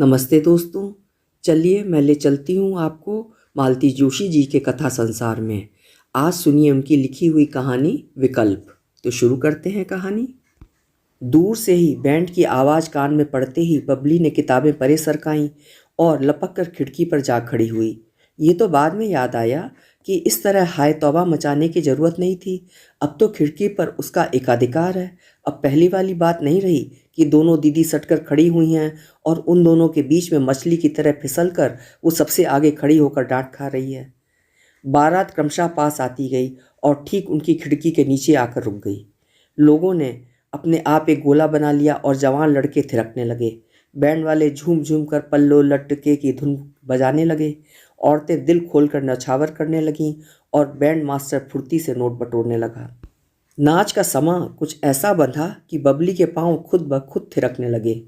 नमस्ते दोस्तों। चलिए मैं ले चलती हूँ आपको मालती जोशी जी के कथा संसार में। आज सुनिए उनकी लिखी हुई कहानी विकल्प। तो शुरू करते हैं कहानी। दूर से ही बैंड की आवाज़ कान में पड़ते ही बबली ने किताबें परे सरकाईं और लपक कर खिड़की पर जा खड़ी हुई। ये तो बाद में याद आया कि इस तरह हाय तौबा मचाने की ज़रूरत नहीं थी। अब तो खिड़की पर उसका एकाधिकार है। अब पहली वाली बात नहीं रही कि दोनों दीदी सटकर खड़ी हुई हैं और उन दोनों के बीच में मछली की तरह फिसल कर वो सबसे आगे खड़ी होकर डांट खा रही है। बारात क्रमशः पास आती गई और ठीक उनकी खिड़की के नीचे आकर रुक गई। लोगों ने अपने आप एक गोला बना लिया और जवान लड़के थिरकने लगे। बैंड वाले झूम झूम कर पल्लो लटके की धुन बजाने लगे। औरतें दिल खोलकर नछावर करने लगीं और बैंड मास्टर फुर्ती से नोट बटोरने लगा। नाच का समा कुछ ऐसा बंधा कि बबली के पांव खुद ब खुद थिरकने लगे।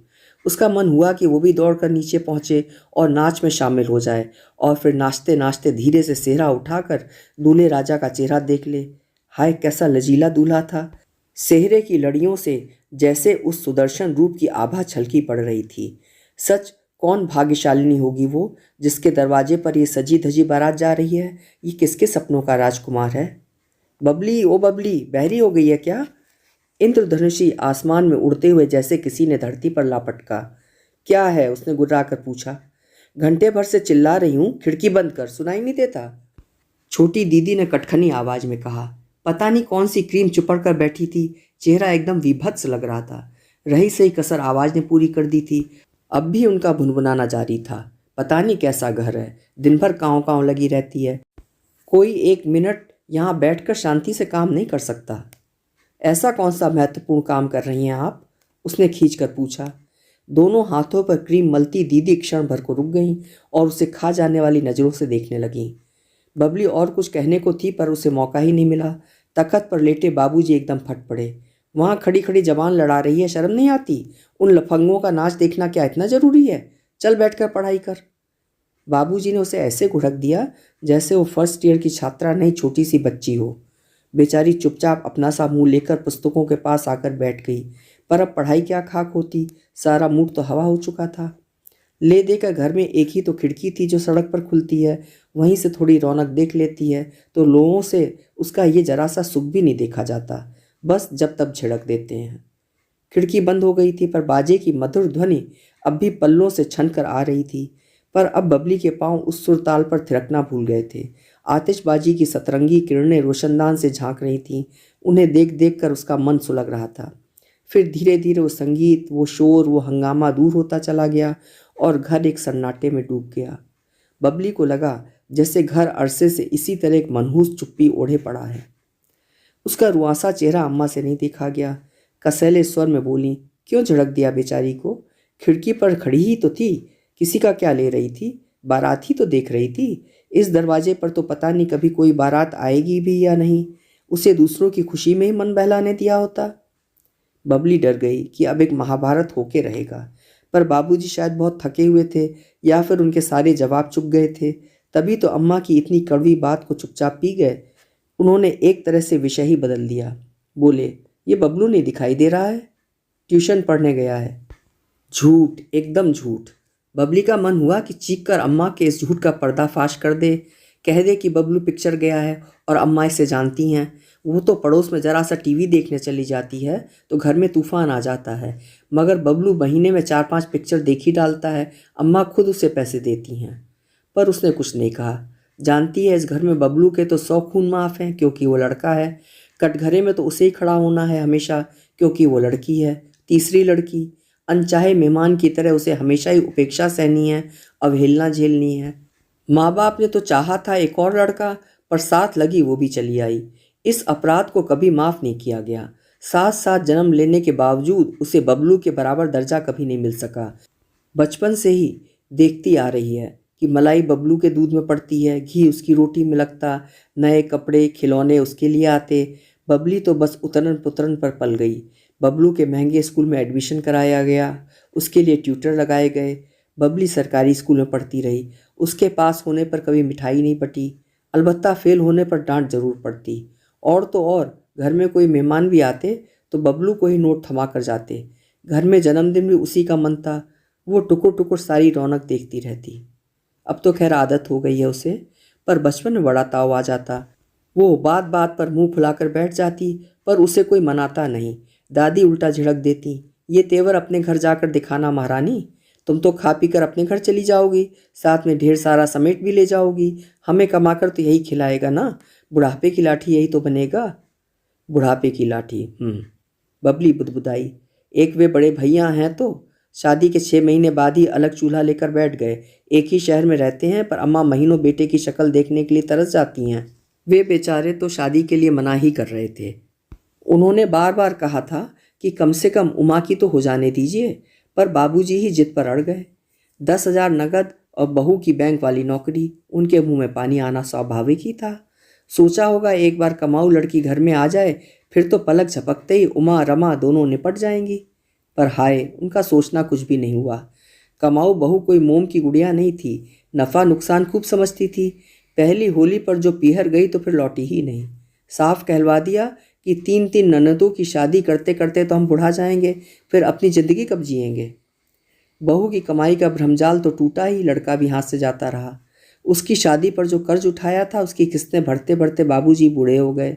उसका मन हुआ कि वो भी दौड़कर नीचे पहुंचे और नाच में शामिल हो जाए और फिर नाचते नाचते धीरे से सेहरा उठाकर दूल्हे राजा का चेहरा देख ले। हाय कैसा लजीला दूल्हा था। सेहरे की लड़ियों से जैसे उस सुदर्शन रूप की आभा छलकी पड़ रही थी। सच कौन भाग्यशालिनी होगी वो जिसके दरवाजे पर ये सजी धजी बारात जा रही है। ये किसके सपनों का राजकुमार है। बबली ओ बबली बहरी हो गई है क्या। इंद्रधनुषी आसमान में उड़ते हुए जैसे किसी ने धरती पर लापटका। क्या है उसने गुर्रा कर पूछा। घंटे भर से चिल्ला रही हूँ, खिड़की बंद कर, सुनाई नहीं देता। छोटी दीदी ने कटखनी आवाज में कहा। पता नहीं कौन सी क्रीम चुपड़ कर बैठी थी, चेहरा एकदम विभत्स लग रहा था। रही सही कसर आवाज ने पूरी कर दी थी। अब भी उनका भुनभुनाना जारी था। पता नहीं कैसा घर है, दिन भर काँव काँव लगी रहती है। कोई एक मिनट यहाँ बैठकर शांति से काम नहीं कर सकता। ऐसा कौन सा महत्वपूर्ण काम कर रही हैं आप, उसने खींच कर पूछा। दोनों हाथों पर क्रीम मलती दीदी क्षण भर को रुक गईं और उसे खा जाने वाली नज़रों से देखने लगीं। बबली और कुछ कहने को थी पर उसे मौका ही नहीं मिला। तख्त पर लेटे बाबूजी एकदम फट पड़े। वहाँ खड़ी खड़ी जबान लड़ा रही है, शर्म नहीं आती। उन लफंगों का नाच देखना क्या इतना ज़रूरी है। चल बैठकर पढ़ाई कर। बाबूजी ने उसे ऐसे घुड़क दिया जैसे वो फर्स्ट ईयर की छात्रा नहीं, छोटी सी बच्ची हो। बेचारी चुपचाप अपना सा मुंह लेकर पुस्तकों के पास आकर बैठ गई। पर अब पढ़ाई क्या खाक होती, सारा मूड तो हवा हो चुका था। ले देकर घर में एक ही तो खिड़की थी जो सड़क पर खुलती है, वहीं से थोड़ी रौनक देख लेती है तो लोगों से उसका ये जरा सा सुख भी नहीं देखा जाता, बस जब तब झिड़क देते हैं। खिड़की बंद हो गई थी पर बाजे की मधुर ध्वनि अब भी पल्लों से छन कर आ रही थी। पर अब बबली के पांव उस सुरताल पर थिरकना भूल गए थे। आतिशबाजी की सतरंगी किरणें रोशनदान से झांक रही थीं। उन्हें देख देख कर उसका मन सुलग रहा था। फिर धीरे धीरे वो संगीत, वो शोर, वो हंगामा दूर होता चला गया और घर एक सन्नाटे में डूब गया। बबली को लगा जैसे घर अरसे से इसी तरह एक मनहूस चुप्पी ओढ़े पड़ा है। उसका रुआसा चेहरा अम्मा से नहीं देखा गया। कसैले स्वर में बोली, क्यों झड़क दिया बेचारी को। खिड़की पर खड़ी ही तो थी, किसी का क्या ले रही थी। बारात ही तो देख रही थी। इस दरवाजे पर तो पता नहीं कभी कोई बारात आएगी भी या नहीं। उसे दूसरों की खुशी में ही मन बहलाने दिया होता। बबली डर गई कि अब एक महाभारत होके रहेगा। पर बाबूजी शायद बहुत थके हुए थे या फिर उनके सारे जवाब चुक गए थे, तभी तो अम्मा की इतनी कड़वी बात को चुपचाप पी गए। उन्होंने एक तरह से विषय ही बदल दिया। बोले, ये बबलू नहीं दिखाई दे रहा है, ट्यूशन पढ़ने गया है। झूठ, एकदम झूठ। बबली का मन हुआ कि चीख कर अम्मा के इस झूठ का पर्दाफाश कर दे। कह दे कि बबलू पिक्चर गया है और अम्मा इसे जानती हैं। वो तो पड़ोस में ज़रा सा टीवी देखने चली जाती है तो घर में तूफान आ जाता है, मगर बबलू महीने में 4-5 पिक्चर देख ही डालता है। अम्मा खुद उसे पैसे देती हैं। पर उसने कुछ नहीं कहा। जानती है इस घर में बबलू के तो 100 खून माफ़ हैं क्योंकि वो लड़का है। कटघरे में तो उसे ही खड़ा होना है हमेशा क्योंकि वो लड़की है, तीसरी लड़की। अनचाहे मेहमान की तरह उसे हमेशा ही उपेक्षा सहनी है, अवहेलना झेलनी है। माँ बाप ने तो चाहा था एक और लड़का, पर साथ लगी वो भी चली आई। इस अपराध को कभी माफ़ नहीं किया गया। साथ साथ जन्म लेने के बावजूद उसे बबलू के बराबर दर्जा कभी नहीं मिल सका। बचपन से ही देखती आ रही है कि मलाई बबलू के दूध में पड़ती है, घी उसकी रोटी में लगता, नए कपड़े खिलौने उसके लिए आते। बबली तो बस उतरन पुतरन पर पल गई। बबलू के महंगे स्कूल में एडमिशन कराया गया, उसके लिए ट्यूटर लगाए गए। बबली सरकारी स्कूल में पढ़ती रही। उसके पास होने पर कभी मिठाई नहीं बटी, अलबत्ता फेल होने पर डांट जरूर पड़ती। और तो और घर में कोई मेहमान भी आते तो बबलू को ही नोट थमा कर जाते। घर में जन्मदिन भी उसी का मन था। वो टुकुर टुकुर सारी रौनक देखती रहती। अब तो खैर आदत हो गई है उसे, पर बचपन में बड़ा ताव आ जाता। वो बात बात पर मुंह फुलाकर बैठ जाती, पर उसे कोई मनाता नहीं। दादी उल्टा झिड़क देती, ये तेवर अपने घर जाकर दिखाना महारानी। तुम तो खा पी कर अपने घर चली जाओगी, साथ में ढेर सारा समेट भी ले जाओगी। हमें कमाकर तो यही खिलाएगा ना, बुढ़ापे की लाठी यही तो बनेगा। बुढ़ापे की लाठी, बबली बुदबुदाई। एक वे बड़े भैया हैं तो शादी के 6 महीने बाद ही अलग चूल्हा लेकर बैठ गए। एक ही शहर में रहते हैं, पर अम्मा महीनों बेटे की शक्ल देखने के लिए तरस जाती हैं। वे बेचारे तो शादी के लिए मना ही कर रहे थे। उन्होंने बार बार कहा था कि कम से कम उमा की तो हो जाने दीजिए, पर बाबूजी ही जिद पर अड़ गए। 10,000 नगद और बहू की बैंक वाली नौकरी, उनके मुंह में पानी आना स्वाभाविक ही था। सोचा होगा एक बार कमाऊ लड़की घर में आ जाए, फिर तो पलक झपकते ही उमा रमा दोनों निपट जाएंगी। पर हाय, उनका सोचना कुछ भी नहीं हुआ। कमाऊ बहू कोई मोम की गुड़िया नहीं थी, नफ़ा नुकसान खूब समझती थी। पहली होली पर जो पीहर गई तो फिर लौटी ही नहीं। साफ कहलवा दिया कि 3-3 ननदों की शादी करते करते तो हम बुढ़ा जाएंगे, फिर अपनी ज़िंदगी कब जिएंगे। बहू की कमाई का भ्रमजाल तो टूटा ही, लड़का भी हाथ से जाता रहा। उसकी शादी पर जो कर्ज उठाया था, उसकी किस्तें भरते भरते बाबूजी बूढ़े हो गए।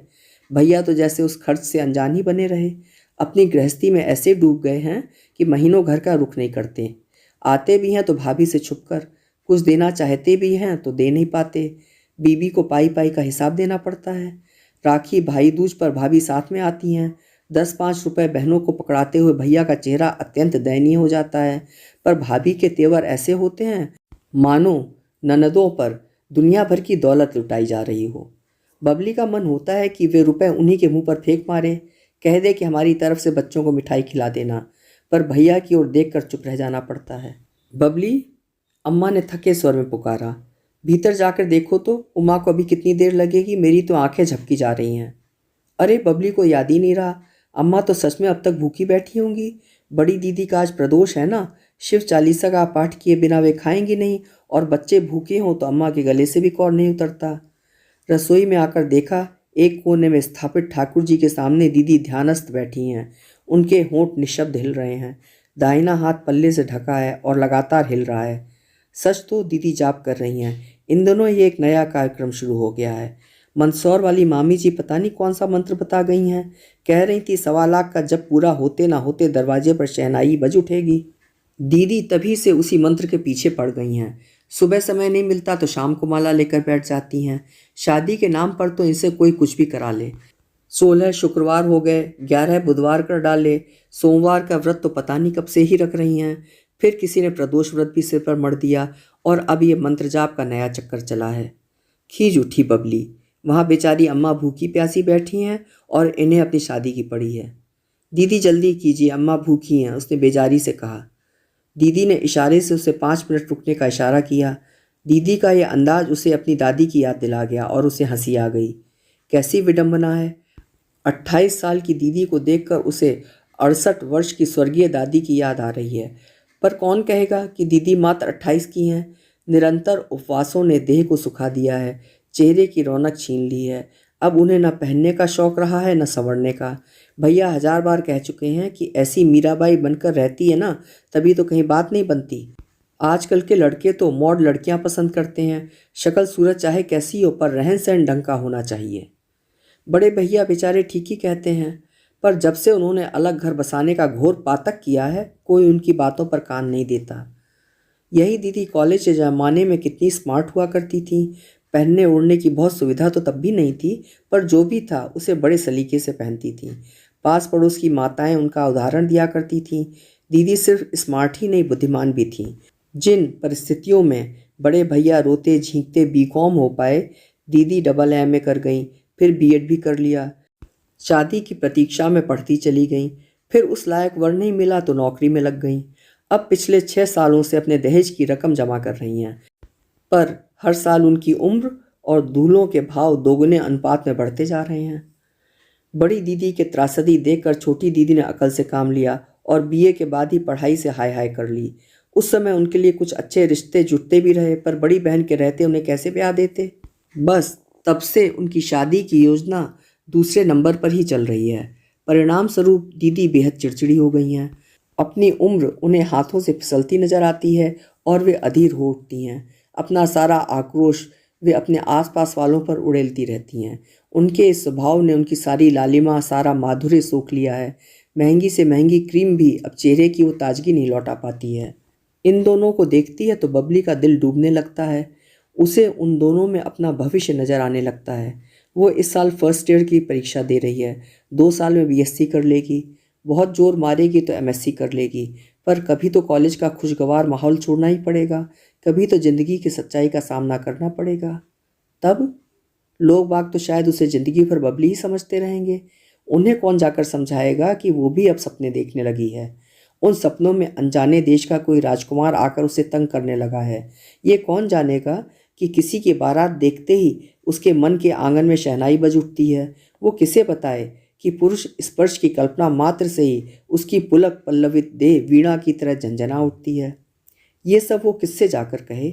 भैया तो जैसे उस खर्च से अनजान ही बने रहे। अपनी गृहस्थी में ऐसे डूब गए हैं कि महीनों घर का रुख नहीं करते। आते भी हैं तो भाभी से छुपकर, कुछ देना चाहते भी हैं तो दे नहीं पाते। बीबी को पाई पाई का हिसाब देना पड़ता है। राखी भाई दूज पर भाभी साथ में आती हैं। 10-5 रुपए बहनों को पकड़ाते हुए भैया का चेहरा अत्यंत दयनीय हो जाता है। पर भाभी के तेवर ऐसे होते हैं मानो ननदों पर दुनिया भर की दौलत लुटाई जा रही हो। बबली का मन होता है कि वे रुपए उन्हीं के मुंह पर फेंक मारे, कह दे कि हमारी तरफ से बच्चों को मिठाई खिला देना, पर भैया की ओर देखकर चुप रह जाना पड़ता है। बबली, अम्मा ने थके स्वर में पुकारा। भीतर जाकर देखो तो उमा को अभी कितनी देर लगेगी, मेरी तो आंखें झपकी जा रही हैं। अरे बबली को याद ही नहीं रहा, अम्मा तो सच में अब तक भूखी बैठी होंगी। बड़ी दीदी का आज प्रदोष है ना, शिव चालीसा का पाठ किए बिना वे खाएंगी नहीं, और बच्चे भूखे हों तो अम्मा के गले से भी कौर नहीं उतरता। रसोई में आकर देखा, एक कोने में स्थापित ठाकुर जी के सामने दीदी ध्यानस्थ बैठी हैं। उनके होंठ निशब्द हिल रहे हैं। दाहिना हाथ पल्ले से ढका है और लगातार हिल रहा है। सच तो दीदी जाप कर रही हैं। इन दोनों ये एक नया कार्यक्रम शुरू हो गया है। मंदसौर वाली मामी जी पता नहीं कौन सा मंत्र बता गई हैं। कह रही थी 1.25 लाख का जब पूरा होते ना होते दरवाजे पर शहनाई बज उठेगी। दीदी तभी से उसी मंत्र के पीछे पड़ गई हैं। सुबह समय नहीं मिलता तो शाम को माला लेकर बैठ जाती हैं। शादी के नाम पर तो इनसे कोई कुछ भी करा ले। 16 शुक्रवार हो गए, 11 बुधवार कर डाले, सोमवार का व्रत तो पता नहीं कब से ही रख रही हैं। फिर किसी ने प्रदोष व्रत भी सिर पर मढ़ दिया, और अब ये मंत्र जाप का नया चक्कर चला है। खींच उठी बबली। वहाँ बेचारी अम्मा भूखी प्यासी बैठी हैं और इन्हें अपनी शादी की पड़ी है। दीदी जल्दी कीजिए, अम्मा भूखी हैं, उसने बेजारी से कहा। दीदी ने इशारे से उसे 5 मिनट रुकने का इशारा किया। दीदी का यह अंदाज उसे अपनी दादी की याद दिला गया और उसे हंसी आ गई। कैसी विडंबना है। 28 साल की दीदी को देखकर उसे 68 वर्ष की स्वर्गीय दादी की याद आ रही है। पर कौन कहेगा कि दीदी मात्र 28 की हैं। निरंतर उपवासों ने देह को सुखा दिया है, चेहरे की रौनक छीन ली है। अब उन्हें न पहनने का शौक रहा है न संवरने का। भैया 1000 बार कह चुके हैं कि ऐसी मीराबाई बनकर रहती है ना, तभी तो कहीं बात नहीं बनती। आजकल के लड़के तो मॉड लड़कियां पसंद करते हैं। शक्ल सूरत चाहे कैसी हो, पर रहन सहन ढंग का होना चाहिए। बड़े भैया बेचारे ठीक ही कहते हैं, पर जब से उन्होंने अलग घर बसाने का घोर पातक किया है, कोई उनकी बातों पर कान नहीं देता। यही दीदी कॉलेज के ज़माने में कितनी स्मार्ट हुआ करती थी। पहनने ओढ़ने की बहुत सुविधा तो तब भी नहीं थी, पर जो भी था उसे बड़े सलीके से पहनती थी। पास पड़ोस की माताएं उनका उदाहरण दिया करती थीं। दीदी सिर्फ स्मार्ट ही नहीं, बुद्धिमान भी थीं। जिन परिस्थितियों में बड़े भैया रोते झींकते बीकॉम हो पाए, दीदी AA कर गईं, फिर बीएड भी कर लिया। शादी की प्रतीक्षा में पढ़ती चली गईं, फिर उस लायक वर नहीं मिला तो नौकरी में लग गईं। अब पिछले 6 सालों से अपने दहेज की रकम जमा कर रही हैं, पर हर साल उनकी उम्र और दूल्हों के भाव दोगुने अनुपात में बढ़ते जा रहे हैं। बड़ी दीदी के त्रासदी देखकर छोटी दीदी ने अकल से काम लिया और बीए के बाद ही पढ़ाई से हाय हाय कर ली। उस समय उनके लिए कुछ अच्छे रिश्ते जुटते भी रहे, पर बड़ी बहन के रहते उन्हें कैसे ब्याह देते। बस तब से उनकी शादी की योजना दूसरे नंबर पर ही चल रही है। परिणाम स्वरूप दीदी बेहद चिड़चिड़ी हो गई हैं। अपनी उम्र उन्हें हाथों से फिसलती नजर आती है और वे अधीर हो उठती हैं। अपना सारा आक्रोश वे अपने आसपास वालों पर उड़ेलती रहती हैं। उनके इस स्वभाव ने उनकी सारी लालिमा, सारा माधुर्य सोख लिया है। महंगी से महंगी क्रीम भी अब चेहरे की वो ताजगी नहीं लौटा पाती है। इन दोनों को देखती है तो बबली का दिल डूबने लगता है। उसे उन दोनों में अपना भविष्य नजर आने लगता है। वो इस साल फर्स्ट ईयर की परीक्षा दे रही है। 2 साल में बीएससी कर लेगी, बहुत जोर मारेगी तो एमएससी कर लेगी। पर कभी तो कॉलेज का खुशगवार माहौल छोड़ना ही पड़ेगा, कभी तो जिंदगी की सच्चाई का सामना करना पड़ेगा। तब लोग बाग तो शायद उसे जिंदगी भर बबली ही समझते रहेंगे। उन्हें कौन जाकर समझाएगा कि वो भी अब सपने देखने लगी है। उन सपनों में अनजाने देश का कोई राजकुमार आकर उसे तंग करने लगा है। ये कौन जानेगा कि किसी की बारात देखते ही उसके मन के आंगन में शहनाई बज उठती है। वो किसे बताए कि पुरुष स्पर्श की कल्पना मात्र से ही उसकी पुलक पल्लवित देह वीणा की तरह झंझना उठती है। ये सब वो किससे जाकर कहे,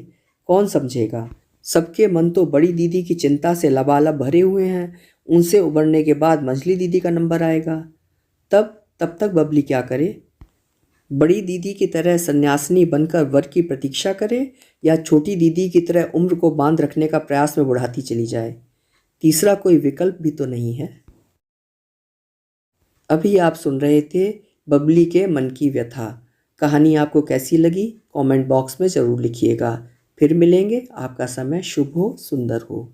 कौन समझेगा। सबके मन तो बड़ी दीदी की चिंता से लबालब भरे हुए हैं। उनसे उबरने के बाद मंझली दीदी का नंबर आएगा। तब तक बबली क्या करे? बड़ी दीदी की तरह सन्यासिनी बनकर वर की प्रतीक्षा करे, या छोटी दीदी की तरह उम्र को बांध रखने का प्रयास में बढ़ाती चली जाए? तीसरा कोई विकल्प भी तो नहीं है। अभी आप सुन रहे थे बबली के मन की व्यथा। कहानी आपको कैसी लगी कमेंट बॉक्स में ज़रूर लिखिएगा। फिर मिलेंगे। आपका समय शुभ हो, सुंदर हो।